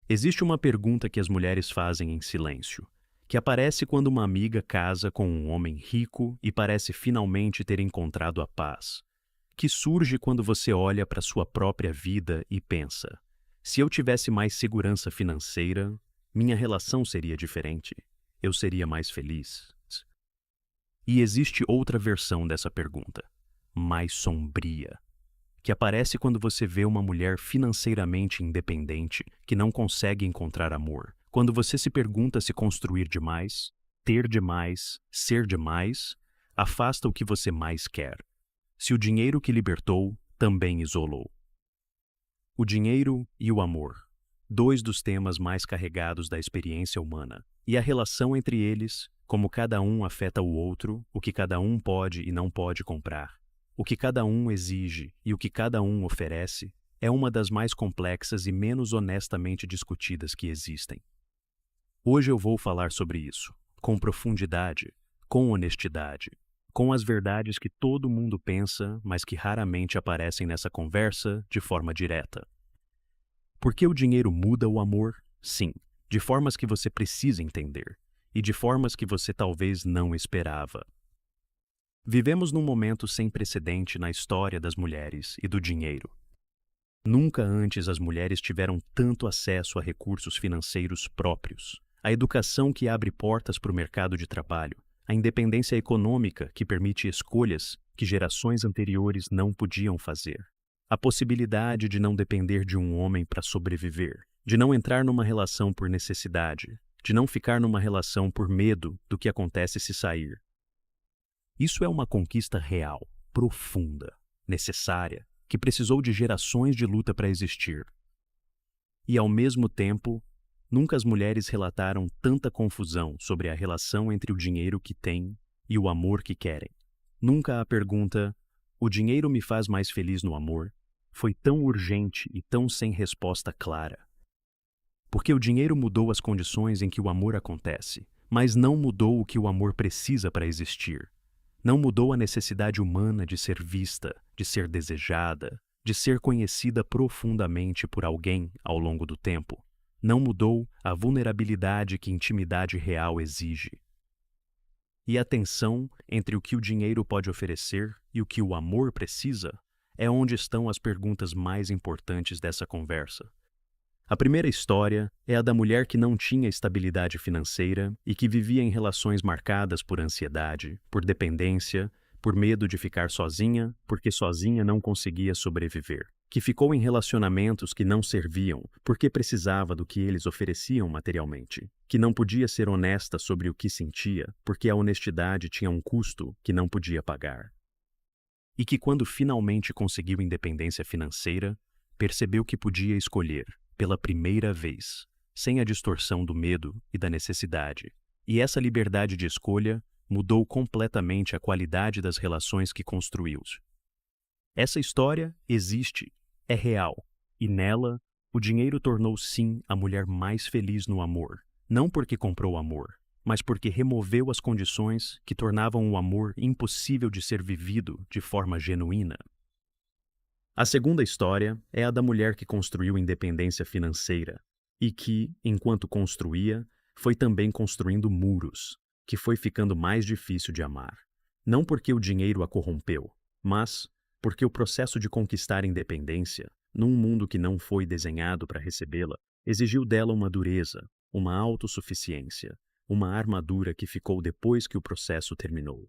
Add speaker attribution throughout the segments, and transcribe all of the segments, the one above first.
Speaker 1: Existe uma pergunta que as mulheres fazem em silêncio, que aparece quando uma amiga casa com um homem rico e parece finalmente ter encontrado a paz, que surge quando você olha para sua própria vida e pensa: se eu tivesse mais segurança financeira, minha relação seria diferente, eu seria mais feliz. E existe outra versão dessa pergunta, mais sombria, que aparece quando você vê uma mulher financeiramente independente que não consegue encontrar amor. Quando você se pergunta se construir demais, ter demais, ser demais, afasta o que você mais quer. Se o dinheiro que libertou também isolou. O dinheiro e o amor, dois dos temas mais carregados da experiência humana, e a relação entre eles, como cada um afeta o outro, o que cada um pode e não pode comprar, o que cada um exige e o que cada um oferece, é uma das mais complexas e menos honestamente discutidas que existem. Hoje eu vou falar sobre isso, com profundidade, com honestidade, com as verdades que todo mundo pensa, mas que raramente aparecem nessa conversa de forma direta. Por que o dinheiro muda o amor? Sim, de formas que você precisa entender, e de formas que você talvez não esperava. Vivemos num momento sem precedente na história das mulheres e do dinheiro. Nunca antes as mulheres tiveram tanto acesso a recursos financeiros próprios, a educação que abre portas para o mercado de trabalho, a independência econômica que permite escolhas que gerações anteriores não podiam fazer, a possibilidade de não depender de um homem para sobreviver, de não entrar numa relação por necessidade, de não ficar numa relação por medo do que acontece se sair. Isso é uma conquista real, profunda, necessária, que precisou de gerações de luta para existir. E, ao mesmo tempo, nunca as mulheres relataram tanta confusão sobre a relação entre o dinheiro que têm e o amor que querem. Nunca a pergunta: o dinheiro me faz mais feliz no amor? Foi tão urgente e tão sem resposta clara. Porque o dinheiro mudou as condições em que o amor acontece, mas não mudou o que o amor precisa para existir. Não mudou a necessidade humana de ser vista, de ser desejada, de ser conhecida profundamente por alguém ao longo do tempo. Não mudou a vulnerabilidade que intimidade real exige. E a tensão entre o que o dinheiro pode oferecer e o que o amor precisa é onde estão as perguntas mais importantes dessa conversa. A primeira história é a da mulher que não tinha estabilidade financeira e que vivia em relações marcadas por ansiedade, por dependência, por medo de ficar sozinha, porque sozinha não conseguia sobreviver, que ficou em relacionamentos que não serviam porque precisava do que eles ofereciam materialmente, que não podia ser honesta sobre o que sentia porque a honestidade tinha um custo que não podia pagar. E que quando finalmente conseguiu independência financeira, percebeu que podia escolher, pela primeira vez, sem a distorção do medo e da necessidade. E essa liberdade de escolha mudou completamente a qualidade das relações que construiu. Essa história existe, é real, e nela, o dinheiro tornou sim a mulher mais feliz no amor, não porque comprou amor, mas porque removeu as condições que tornavam o amor impossível de ser vivido de forma genuína. A segunda história é a da mulher que construiu independência financeira e que, enquanto construía, foi também construindo muros, que foi ficando mais difícil de amar. Não porque o dinheiro a corrompeu, mas porque o processo de conquistar independência, num mundo que não foi desenhado para recebê-la, exigiu dela uma dureza, uma autossuficiência, uma armadura que ficou depois que o processo terminou.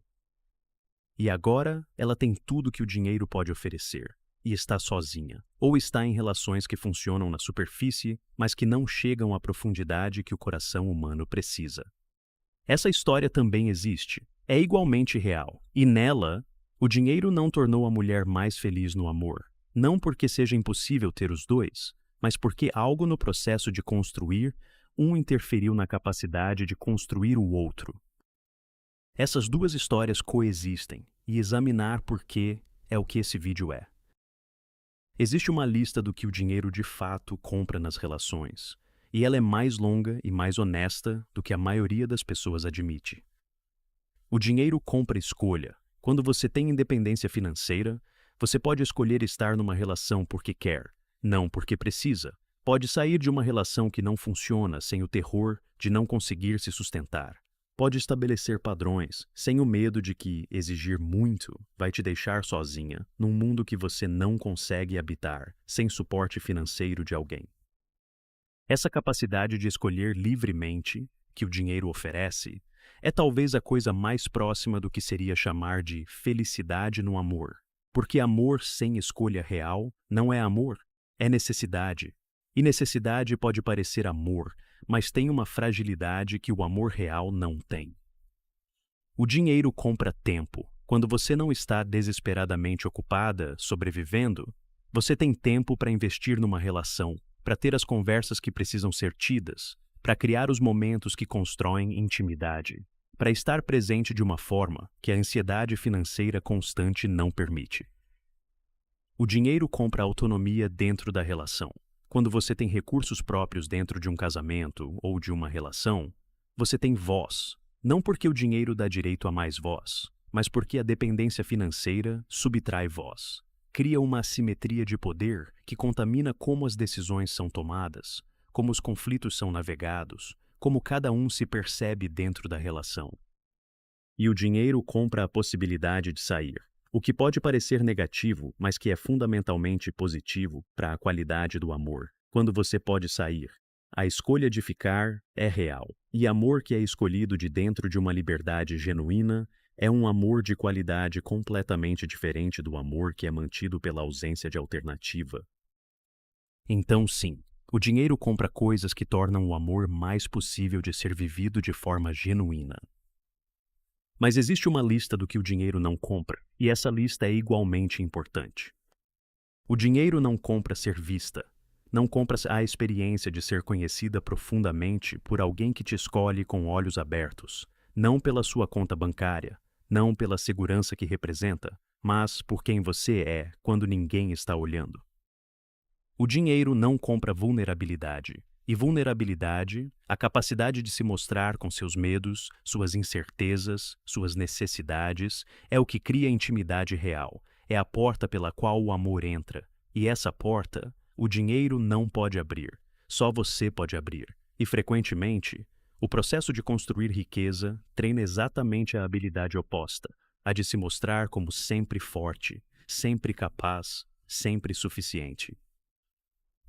Speaker 1: E agora ela tem tudo que o dinheiro pode oferecer. E está sozinha, ou está em relações que funcionam na superfície, mas que não chegam à profundidade que o coração humano precisa. Essa história também existe, é igualmente real, e nela, o dinheiro não tornou a mulher mais feliz no amor, não porque seja impossível ter os dois, mas porque algo no processo de construir, um interferiu na capacidade de construir o outro. Essas duas histórias coexistem, e examinar por quê é o que esse vídeo é. Existe uma lista do que o dinheiro de fato compra nas relações, e ela é mais longa e mais honesta do que a maioria das pessoas admite. O dinheiro compra escolha. Quando você tem independência financeira, você pode escolher estar numa relação porque quer, não porque precisa, Pode sair de uma relação que não funciona sem o terror de não conseguir se sustentar. Pode estabelecer padrões sem o medo de que exigir muito vai te deixar sozinha num mundo que você não consegue habitar sem suporte financeiro de alguém. Essa capacidade de escolher livremente, que o dinheiro oferece, é talvez a coisa mais próxima do que seria chamar de felicidade no amor. Porque amor sem escolha real não é amor, é necessidade. E necessidade pode parecer amor, mas tem uma fragilidade que o amor real não tem. O dinheiro compra tempo. Quando você não está desesperadamente ocupada, sobrevivendo, você tem tempo para investir numa relação, para ter as conversas que precisam ser tidas, para criar os momentos que constroem intimidade, para estar presente de uma forma que a ansiedade financeira constante não permite. O dinheiro compra autonomia dentro da relação. Quando você tem recursos próprios dentro de um casamento ou de uma relação, você tem voz, não porque o dinheiro dá direito a mais voz, mas porque a dependência financeira subtrai voz. Cria uma assimetria de poder que contamina como as decisões são tomadas, como os conflitos são navegados, como cada um se percebe dentro da relação. E o dinheiro compra a possibilidade de sair, o que pode parecer negativo, mas que é fundamentalmente positivo para a qualidade do amor. Quando você pode sair, a escolha de ficar é real, e amor que é escolhido de dentro de uma liberdade genuína é um amor de qualidade completamente diferente do amor que é mantido pela ausência de alternativa. Então, sim, o dinheiro compra coisas que tornam o amor mais possível de ser vivido de forma genuína. Mas existe uma lista do que o dinheiro não compra, e essa lista é igualmente importante. O dinheiro não compra ser vista, não compra a experiência de ser conhecida profundamente por alguém que te escolhe com olhos abertos, não pela sua conta bancária, não pela segurança que representa, mas por quem você é quando ninguém está olhando. O dinheiro não compra vulnerabilidade. E vulnerabilidade, a capacidade de se mostrar com seus medos, suas incertezas, suas necessidades, é o que cria intimidade real, é a porta pela qual o amor entra. E essa porta, o dinheiro não pode abrir, só você pode abrir. E frequentemente, o processo de construir riqueza treina exatamente a habilidade oposta, a de se mostrar como sempre forte, sempre capaz, sempre suficiente.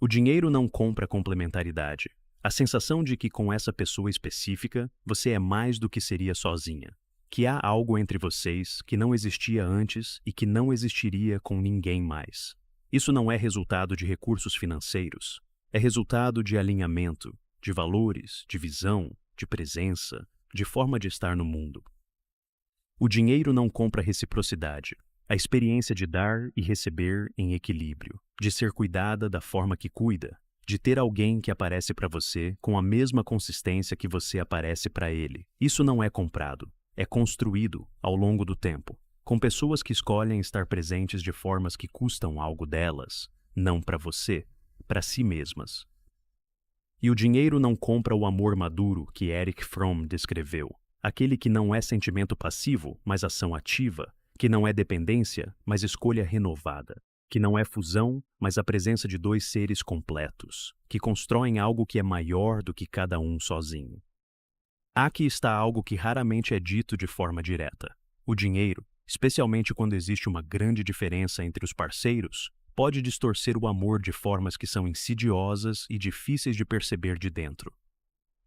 Speaker 1: O dinheiro não compra complementaridade. A sensação de que com essa pessoa específica você é mais do que seria sozinha. Que há algo entre vocês que não existia antes e que não existiria com ninguém mais. Isso não é resultado de recursos financeiros. É resultado de alinhamento, de valores, de visão, de presença, de forma de estar no mundo. O dinheiro não compra reciprocidade. A experiência de dar e receber em equilíbrio, de ser cuidada da forma que cuida, de ter alguém que aparece para você com a mesma consistência que você aparece para ele. Isso não é comprado, é construído ao longo do tempo, com pessoas que escolhem estar presentes de formas que custam algo delas, não para você, para si mesmas. E o dinheiro não compra o amor maduro que Erich Fromm descreveu, aquele que não é sentimento passivo, mas ação ativa, que não é dependência, mas escolha renovada, que não é fusão, mas a presença de dois seres completos, que constroem algo que é maior do que cada um sozinho. Aqui está algo que raramente é dito de forma direta. O dinheiro, especialmente quando existe uma grande diferença entre os parceiros, pode distorcer o amor de formas que são insidiosas e difíceis de perceber de dentro.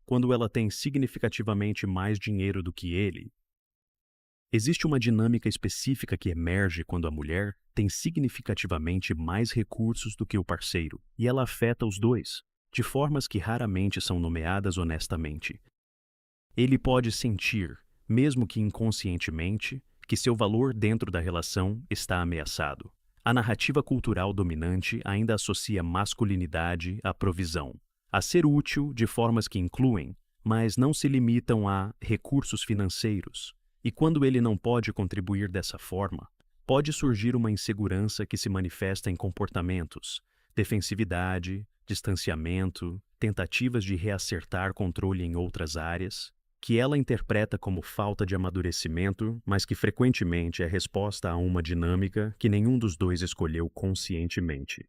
Speaker 1: Quando ela tem significativamente mais dinheiro do que ele, existe uma dinâmica específica que emerge quando a mulher tem significativamente mais recursos do que o parceiro, e ela afeta os dois, de formas que raramente são nomeadas honestamente. Ele pode sentir, mesmo que inconscientemente, que seu valor dentro da relação está ameaçado. A narrativa cultural dominante ainda associa masculinidade à provisão, a ser útil de formas que incluem, mas não se limitam a recursos financeiros. E quando ele não pode contribuir dessa forma, pode surgir uma insegurança que se manifesta em comportamentos, defensividade, distanciamento, tentativas de reacertar controle em outras áreas, que ela interpreta como falta de amadurecimento, mas que frequentemente é resposta a uma dinâmica que nenhum dos dois escolheu conscientemente.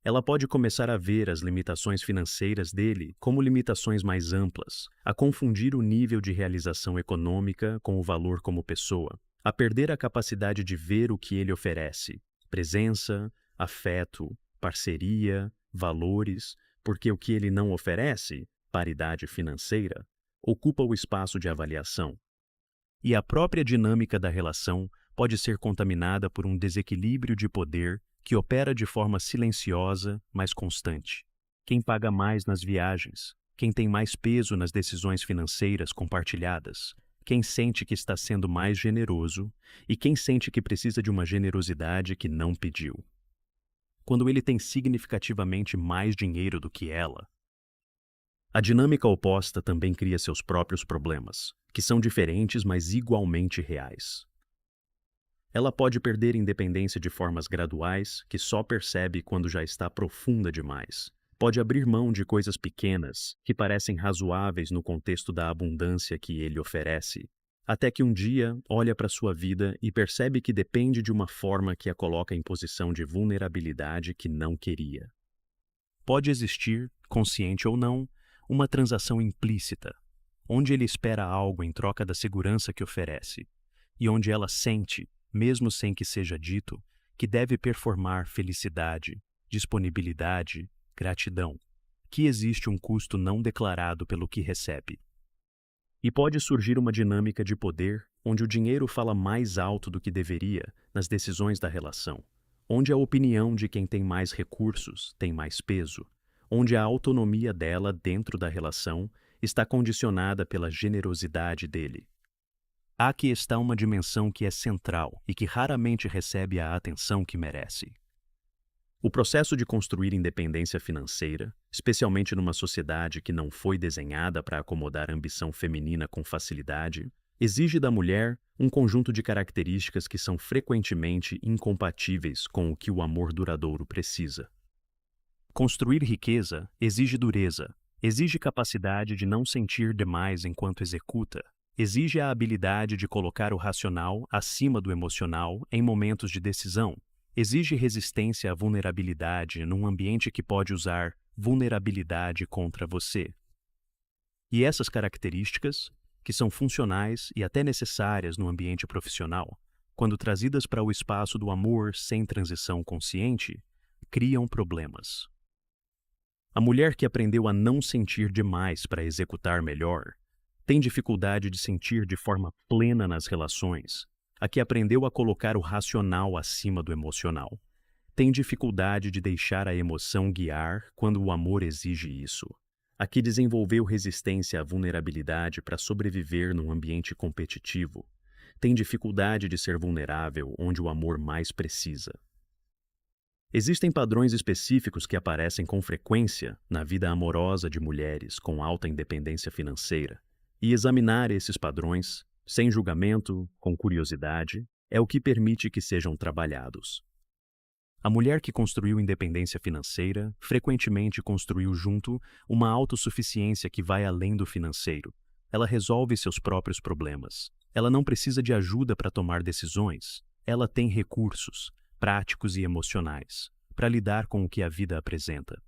Speaker 1: Ela pode começar a ver as limitações financeiras dele como limitações mais amplas, a confundir o nível de realização econômica com o valor como pessoa, a perder a capacidade de ver o que ele oferece: presença, afeto, parceria, valores, porque o que ele não oferece, paridade financeira, ocupa o espaço de avaliação. E a própria dinâmica da relação pode ser contaminada por um desequilíbrio de poder que opera de forma silenciosa, mas constante. Quem paga mais nas viagens? Quem tem mais peso nas decisões financeiras compartilhadas? Quem sente que está sendo mais generoso e quem sente que precisa de uma generosidade que não pediu? Quando ele tem significativamente mais dinheiro do que ela, a dinâmica oposta também cria seus próprios problemas, que são diferentes, mas igualmente reais. Ela pode perder independência de formas graduais, que só percebe quando já está profunda demais. Pode abrir mão de coisas pequenas, que parecem razoáveis no contexto da abundância que ele oferece, até que um dia olha para sua vida e percebe que depende de uma forma que a coloca em posição de vulnerabilidade que não queria. Pode existir, consciente ou não, uma transação implícita, onde ele espera algo em troca da segurança que oferece, e onde ela sente, mesmo sem que seja dito, que deve performar felicidade, disponibilidade, gratidão, que existe um custo não declarado pelo que recebe. E pode surgir uma dinâmica de poder onde o dinheiro fala mais alto do que deveria nas decisões da relação, onde a opinião de quem tem mais recursos tem mais peso, onde a autonomia dela dentro da relação está condicionada pela generosidade dele. Aqui está uma dimensão que é central e que raramente recebe a atenção que merece. O processo de construir independência financeira, especialmente numa sociedade que não foi desenhada para acomodar a ambição feminina com facilidade, exige da mulher um conjunto de características que são frequentemente incompatíveis com o que o amor duradouro precisa. Construir riqueza exige dureza, exige capacidade de não sentir demais enquanto executa, exige a habilidade de colocar o racional acima do emocional em momentos de decisão, exige resistência à vulnerabilidade num ambiente que pode usar vulnerabilidade contra você. E essas características, que são funcionais e até necessárias no ambiente profissional, quando trazidas para o espaço do amor sem transição consciente, criam problemas. A mulher que aprendeu a não sentir demais para executar melhor, tem dificuldade de sentir de forma plena nas relações. A que aprendeu a colocar o racional acima do emocional, tem dificuldade de deixar a emoção guiar quando o amor exige isso. A que desenvolveu resistência à vulnerabilidade para sobreviver num ambiente competitivo, tem dificuldade de ser vulnerável onde o amor mais precisa. Existem padrões específicos que aparecem com frequência na vida amorosa de mulheres com alta independência financeira, e examinar esses padrões, sem julgamento, com curiosidade, é o que permite que sejam trabalhados. A mulher que construiu independência financeira frequentemente construiu junto uma autossuficiência que vai além do financeiro. Ela resolve seus próprios problemas. Ela não precisa de ajuda para tomar decisões. Ela tem recursos, práticos e emocionais, para lidar com o que a vida apresenta.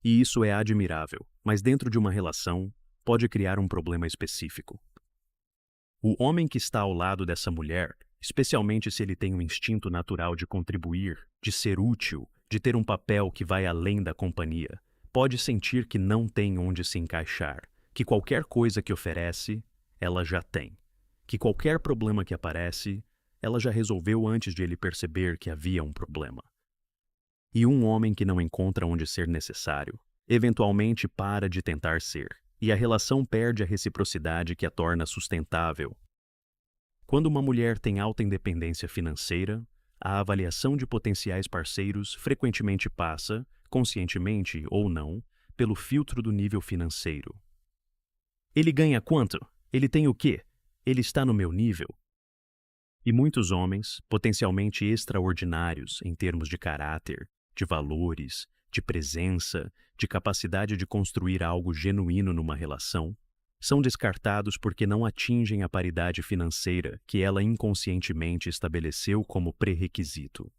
Speaker 1: E isso é admirável, mas dentro de uma relação, pode criar um problema específico. O homem que está ao lado dessa mulher, especialmente se ele tem um instinto natural de contribuir, de ser útil, de ter um papel que vai além da companhia, pode sentir que não tem onde se encaixar, que qualquer coisa que oferece, ela já tem, que qualquer problema que aparece, ela já resolveu antes de ele perceber que havia um problema. E um homem que não encontra onde ser necessário, eventualmente para de tentar ser, e a relação perde a reciprocidade que a torna sustentável. Quando uma mulher tem alta independência financeira, a avaliação de potenciais parceiros frequentemente passa, conscientemente ou não, pelo filtro do nível financeiro. Ele ganha quanto? Ele tem o quê? Ele está no meu nível? E muitos homens, potencialmente extraordinários em termos de caráter, de valores, de presença, de capacidade de construir algo genuíno numa relação, são descartados porque não atingem a paridade financeira que ela inconscientemente estabeleceu como pré-requisito.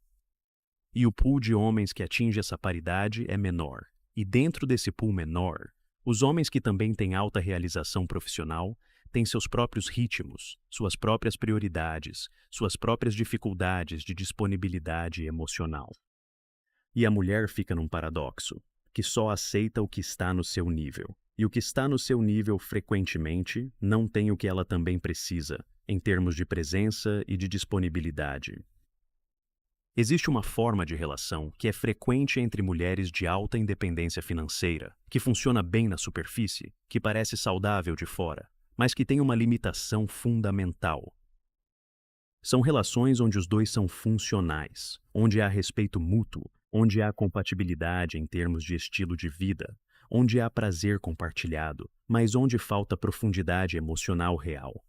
Speaker 1: e o pool de homens que atinge essa paridade é menor. E dentro desse pool menor, os homens que também têm alta realização profissional têm seus próprios ritmos, suas próprias prioridades, suas próprias dificuldades de disponibilidade emocional. E a mulher fica num paradoxo, que só aceita o que está no seu nível. E o que está no seu nível, frequentemente, não tem o que ela também precisa, em termos de presença e de disponibilidade. Existe uma forma de relação que é frequente entre mulheres de alta independência financeira, que funciona bem na superfície, que parece saudável de fora, mas que tem uma limitação fundamental. São relações onde os dois são funcionais, onde há respeito mútuo, onde há compatibilidade em termos de estilo de vida, onde há prazer compartilhado, mas onde falta profundidade emocional real.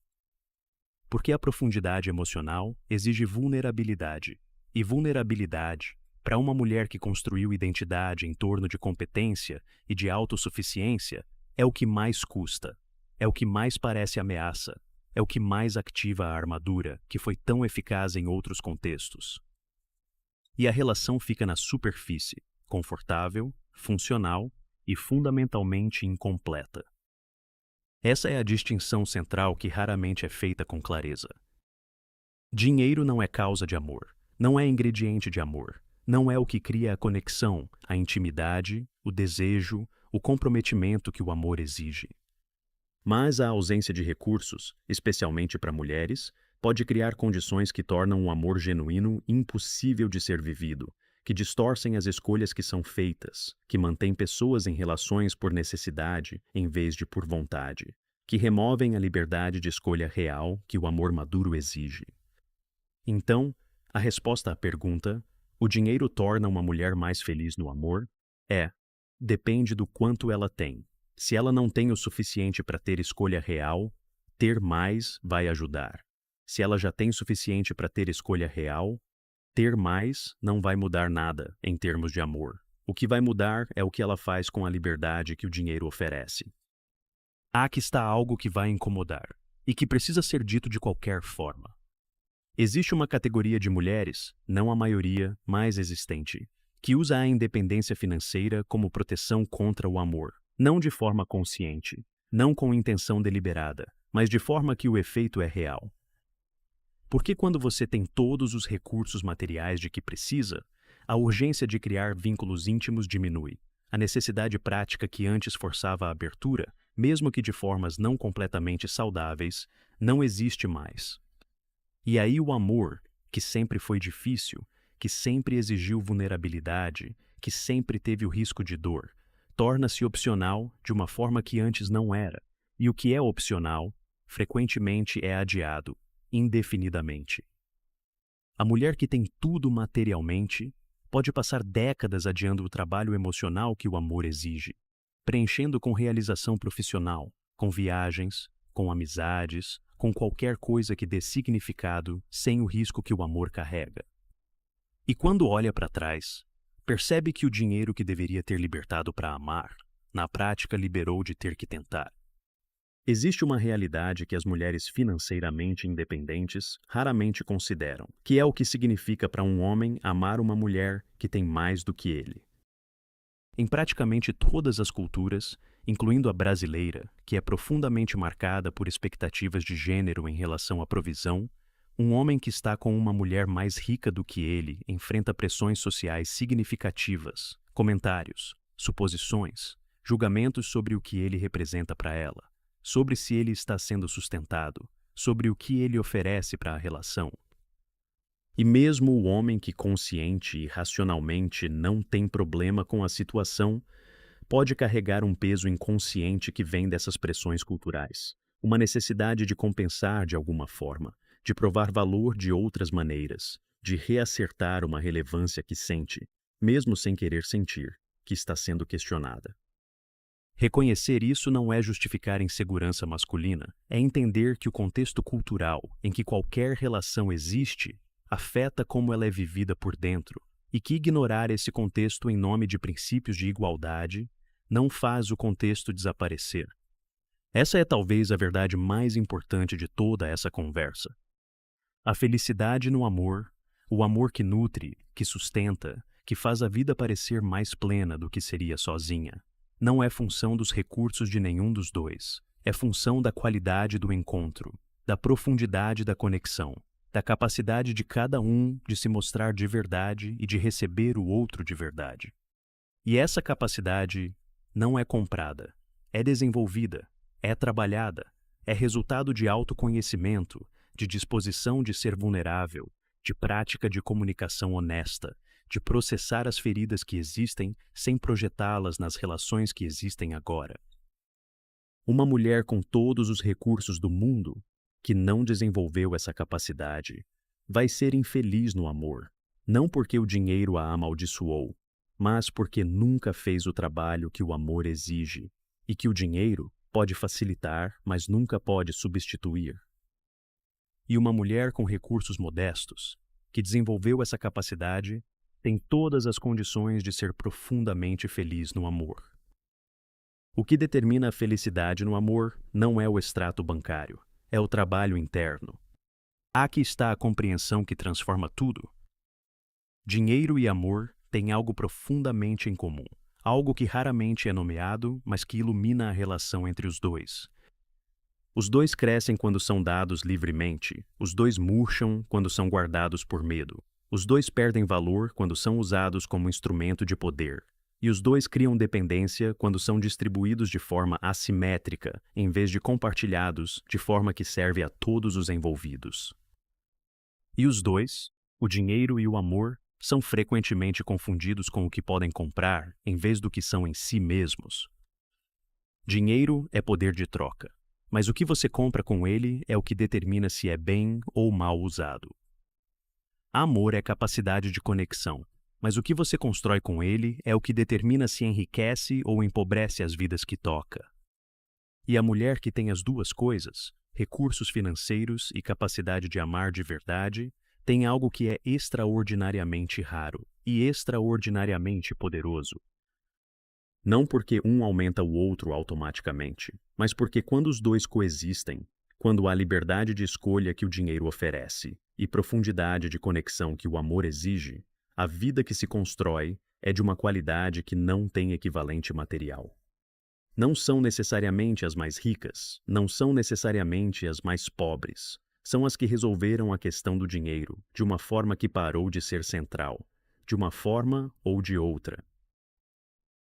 Speaker 1: Porque a profundidade emocional exige vulnerabilidade, e vulnerabilidade, para uma mulher que construiu identidade em torno de competência e de autossuficiência, é o que mais custa, é o que mais parece ameaça, é o que mais ativa a armadura que foi tão eficaz em outros contextos. E a relação fica na superfície, confortável, funcional e fundamentalmente incompleta. Essa é a distinção central que raramente é feita com clareza. Dinheiro não é causa de amor, não é ingrediente de amor, não é o que cria a conexão, a intimidade, o desejo, o comprometimento que o amor exige. Mas a ausência de recursos, especialmente para mulheres, pode criar condições que tornam o amor genuíno impossível de ser vivido, que distorcem as escolhas que são feitas, que mantêm pessoas em relações por necessidade em vez de por vontade, que removem a liberdade de escolha real que o amor maduro exige. Então, a resposta à pergunta, o dinheiro torna uma mulher mais feliz no amor? Depende do quanto ela tem. Se ela não tem o suficiente para ter escolha real, ter mais vai ajudar. Se ela já tem suficiente para ter escolha real, ter mais não vai mudar nada em termos de amor. O que vai mudar é o que ela faz com a liberdade que o dinheiro oferece. Aqui está algo que vai incomodar e que precisa ser dito de qualquer forma. Existe uma categoria de mulheres, não a maioria, mas existente, que usa a independência financeira como proteção contra o amor, não de forma consciente, não com intenção deliberada, mas de forma que o efeito é real. Porque quando você tem todos os recursos materiais de que precisa, a urgência de criar vínculos íntimos diminui. A necessidade prática que antes forçava a abertura, mesmo que de formas não completamente saudáveis, não existe mais. E aí o amor, que sempre foi difícil, que sempre exigiu vulnerabilidade, que sempre teve o risco de dor, torna-se opcional de uma forma que antes não era. E o que é opcional, frequentemente é adiado, indefinidamente. A mulher que tem tudo materialmente pode passar décadas adiando o trabalho emocional que o amor exige, preenchendo com realização profissional, com viagens, com amizades, com qualquer coisa que dê significado sem o risco que o amor carrega. E quando olha para trás, percebe que o dinheiro que deveria ter libertado para amar, na prática liberou de ter que tentar. Existe uma realidade que as mulheres financeiramente independentes raramente consideram, que é o que significa para um homem amar uma mulher que tem mais do que ele. Em praticamente todas as culturas, incluindo a brasileira, que é profundamente marcada por expectativas de gênero em relação à provisão, um homem que está com uma mulher mais rica do que ele enfrenta pressões sociais significativas, comentários, suposições, julgamentos sobre o que ele representa para ela, sobre se ele está sendo sustentado, sobre o que ele oferece para a relação. E mesmo o homem que consciente e racionalmente não tem problema com a situação, pode carregar um peso inconsciente que vem dessas pressões culturais, uma necessidade de compensar de alguma forma, de provar valor de outras maneiras, de reacertar uma relevância que sente, mesmo sem querer sentir, que está sendo questionada. Reconhecer isso não é justificar insegurança masculina, é entender que o contexto cultural em que qualquer relação existe afeta como ela é vivida por dentro e que ignorar esse contexto em nome de princípios de igualdade não faz o contexto desaparecer. Essa é talvez a verdade mais importante de toda essa conversa. A felicidade no amor, O amor que nutre, que sustenta, que faz a vida parecer mais plena do que seria sozinha. Não é função dos recursos de nenhum dos dois. É função da qualidade do encontro, da profundidade da conexão, da capacidade de cada um de se mostrar de verdade e de receber o outro de verdade. E essa capacidade não é comprada, é desenvolvida, é trabalhada, é resultado de autoconhecimento, de disposição de ser vulnerável, de prática de comunicação honesta, de processar as feridas que existem sem projetá-las nas relações que existem agora. Uma mulher com todos os recursos do mundo, que não desenvolveu essa capacidade, vai ser infeliz no amor, não porque o dinheiro a amaldiçoou, mas porque nunca fez o trabalho que o amor exige, e que o dinheiro pode facilitar, mas nunca pode substituir. E uma mulher com recursos modestos, que desenvolveu essa capacidade, tem todas as condições de ser profundamente feliz no amor. O que determina a felicidade no amor não é o extrato bancário, é o trabalho interno. Aqui está a compreensão que transforma tudo. Dinheiro e amor têm algo profundamente em comum, algo que raramente é nomeado, mas que ilumina a relação entre os dois. Os dois crescem quando são dados livremente, os dois murcham quando são guardados por medo, os dois perdem valor quando são usados como instrumento de poder, e os dois criam dependência quando são distribuídos de forma assimétrica, em vez de compartilhados de forma que serve a todos os envolvidos. E os dois, o dinheiro e o amor, são frequentemente confundidos com o que podem comprar em vez do que são em si mesmos. Dinheiro é poder de troca, mas o que você compra com ele é o que determina se é bem ou mal usado. Amor é capacidade de conexão, mas o que você constrói com ele é o que determina se enriquece ou empobrece as vidas que toca. E a mulher que tem as duas coisas, recursos financeiros e capacidade de amar de verdade, tem algo que é extraordinariamente raro e extraordinariamente poderoso. Não porque um aumenta o outro automaticamente, mas porque quando os dois coexistem, quando há liberdade de escolha que o dinheiro oferece e profundidade de conexão que o amor exige, a vida que se constrói é de uma qualidade que não tem equivalente material. Não são necessariamente as mais ricas, não são necessariamente as mais pobres. São as que resolveram a questão do dinheiro de uma forma que parou de ser central, de uma forma ou de outra.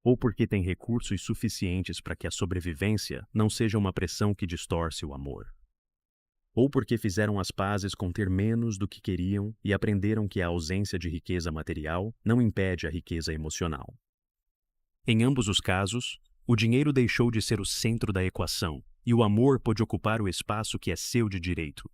Speaker 1: Ou porque têm recursos suficientes para que a sobrevivência não seja uma pressão que distorce o amor. Ou porque fizeram as pazes com ter menos do que queriam e aprenderam que a ausência de riqueza material não impede a riqueza emocional. Em ambos os casos, o dinheiro deixou de ser o centro da equação e o amor pôde ocupar o espaço que é seu de direito.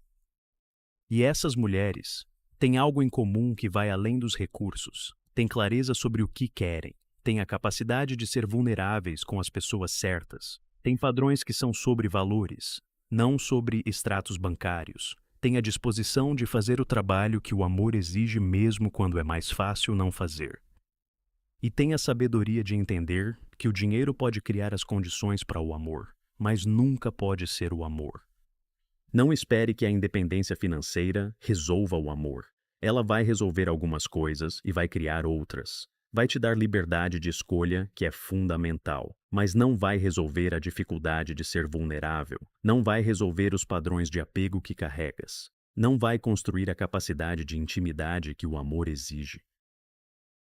Speaker 1: E essas mulheres têm algo em comum que vai além dos recursos, têm clareza sobre o que querem, têm a capacidade de ser vulneráveis com as pessoas certas, têm padrões que são sobre valores, não sobre extratos bancários, têm a disposição de fazer o trabalho que o amor exige mesmo quando é mais fácil não fazer. E têm a sabedoria de entender que o dinheiro pode criar as condições para o amor, mas nunca pode ser o amor. Não espere que a independência financeira resolva o amor. Ela vai resolver algumas coisas e vai criar outras. Vai te dar liberdade de escolha, que é fundamental, mas não vai resolver a dificuldade de ser vulnerável, não vai resolver os padrões de apego que carregas, não vai construir a capacidade de intimidade que o amor exige.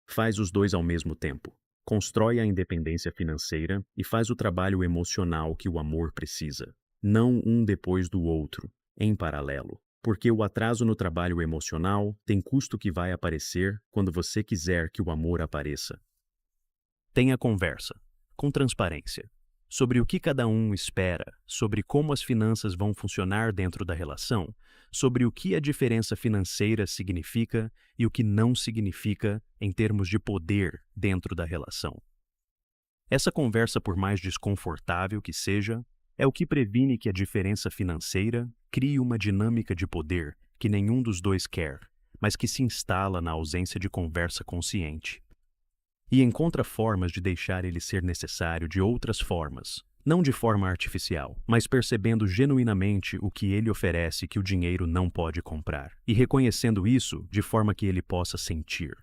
Speaker 1: Faz os dois ao mesmo tempo. Constrói a independência financeira e faz o trabalho emocional que o amor precisa. Não um depois do outro, em paralelo, porque o atraso no trabalho emocional tem custo que vai aparecer quando você quiser que o amor apareça. Tenha conversa, com transparência, sobre o que cada um espera, sobre como as finanças vão funcionar dentro da relação, sobre o que a diferença financeira significa e o que não significa em termos de poder dentro da relação. Essa conversa, por mais desconfortável que seja, é o que previne que a diferença financeira crie uma dinâmica de poder que nenhum dos dois quer, mas que se instala na ausência de conversa consciente. E encontra formas de deixar ele ser necessário de outras formas, não de forma artificial, mas percebendo genuinamente o que ele oferece que o dinheiro não pode comprar, e reconhecendo isso de forma que ele possa sentir.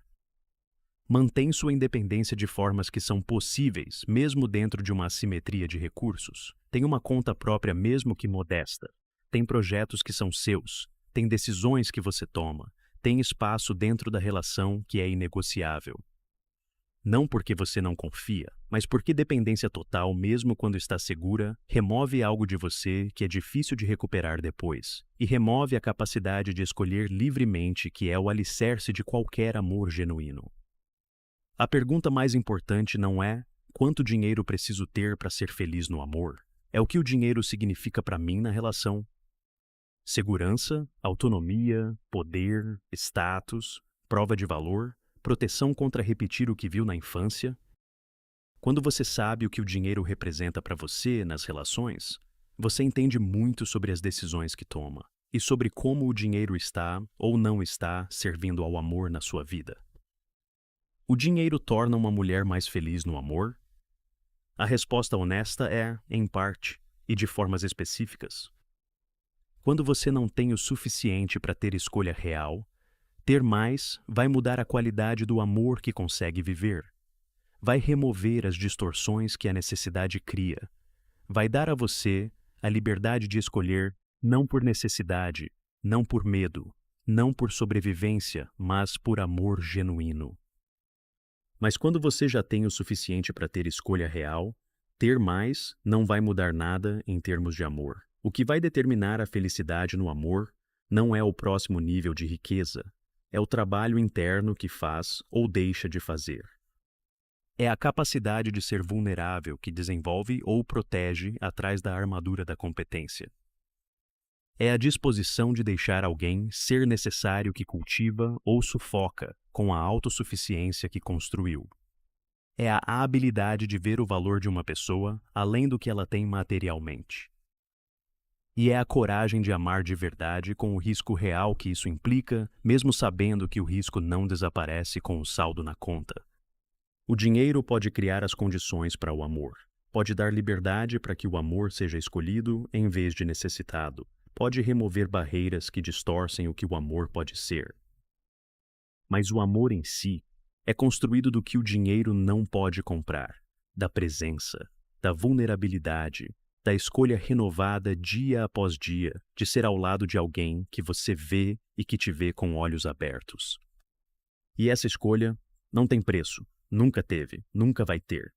Speaker 1: Mantém sua independência de formas que são possíveis, mesmo dentro de uma assimetria de recursos. Tem uma conta própria, mesmo que modesta. Tem projetos que são seus. Tem decisões que você toma. Tem espaço dentro da relação que é inegociável. Não porque você não confia, mas porque dependência total, mesmo quando está segura, remove algo de você que é difícil de recuperar depois, e remove a capacidade de escolher livremente, que é o alicerce de qualquer amor genuíno. A pergunta mais importante não é quanto dinheiro preciso ter para ser feliz no amor, é o que o dinheiro significa para mim na relação. Segurança, autonomia, poder, status, prova de valor, proteção contra repetir o que viu na infância. Quando você sabe o que o dinheiro representa para você nas relações, você entende muito sobre as decisões que toma e sobre como o dinheiro está ou não está servindo ao amor na sua vida. O dinheiro torna uma mulher mais feliz no amor? A resposta honesta é, em parte, e de formas específicas. Quando você não tem o suficiente para ter escolha real, ter mais vai mudar a qualidade do amor que consegue viver. Vai remover as distorções que a necessidade cria. Vai dar a você a liberdade de escolher não por necessidade, não por medo, não por sobrevivência, mas por amor genuíno. Mas quando você já tem o suficiente para ter escolha real, ter mais não vai mudar nada em termos de amor. O que vai determinar a felicidade no amor não é o próximo nível de riqueza, é o trabalho interno que faz ou deixa de fazer. É a capacidade de ser vulnerável que desenvolve ou protege atrás da armadura da competência. É a disposição de deixar alguém ser necessário que cultiva ou sufoca com a autossuficiência que construiu. É a habilidade de ver o valor de uma pessoa além do que ela tem materialmente. E é a coragem de amar de verdade com o risco real que isso implica, mesmo sabendo que o risco não desaparece com o saldo na conta. O dinheiro pode criar as condições para o amor. Pode dar liberdade para que o amor seja escolhido em vez de necessitado. Pode remover barreiras que distorcem o que o amor pode ser. Mas o amor em si é construído do que o dinheiro não pode comprar, da presença, da vulnerabilidade, da escolha renovada dia após dia de ser ao lado de alguém que você vê e que te vê com olhos abertos. E essa escolha não tem preço, nunca teve, nunca vai ter.